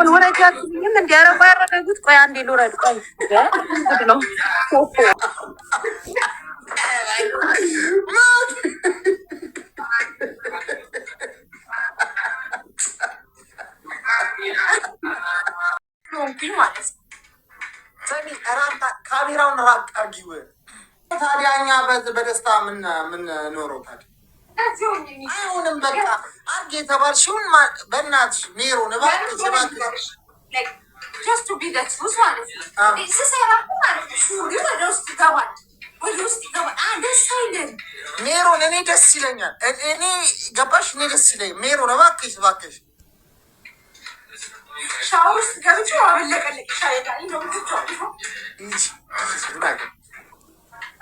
ወረጃችሁም እንዲያረባ ያረጋጉት። ቆይ አንዴ ልውረድ። ቆይ ነው ካሜራውን ራቅ አድርጊው። ታዲያ እኛ በደስታ ምን ኖረው ታዲያ አይሆንም። በቃ አድርጊ የተባልሽውን በእናትሽ ሜሮን እባክሽ እባክሽ just to be the truth ማለት ነው። ሲሰራ ማለት ሹሪ ወደ ውስጥ ይገባል ደስ አይልም። ሜሮን እኔ ደስ ይለኛል። እኔ ገባሽ? እኔ ደስ ይለኛል። ሜሮን እባክሽ እባክሽ ሻወር ውስጥ ገብቼ አበለቀለቅ ይሻላል።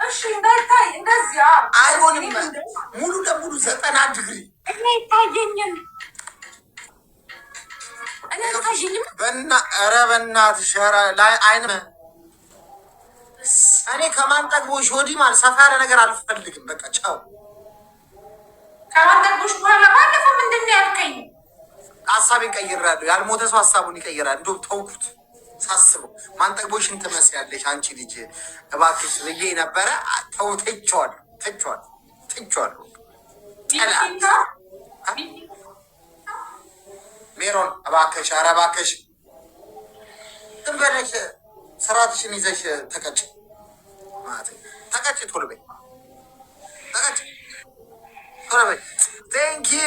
እሺ እንዳይታይ እንደዚያ አይሆንም። ሙሉ ለሙሉ 90 ዲግሪ እኔ ይታየኛል። እኔ ታየኝም ኧረ በእናትሽ ላይ አይነ እኔ ከማንጠግቦሽ ወዲህ ማለት ሰፋ ያለ ነገር አልፈልግም። በቃ ቻው። ከማንጠግቦሽ በኋላ ባለፈው ምንድን ነው ያልከኝ? ሀሳቤን ቀይራለሁ። ያልሞተ ሰው ሀሳቡን ይቀይራል። እንደውም ተውኩት ሳስበው። ማንጠግቦሽን ትመስያለሽ አንቺ ልጅ እባክሽ ብዬ ነበረ። ተው ትቼዋለሁ። ሜሮን እባክሽ፣ ኧረ እባክሽ ዝም በለሽ። ስርዓትሽን ይዘሽ ተቀጭ፣ ቶሎ በይ። ቴንክ ዩ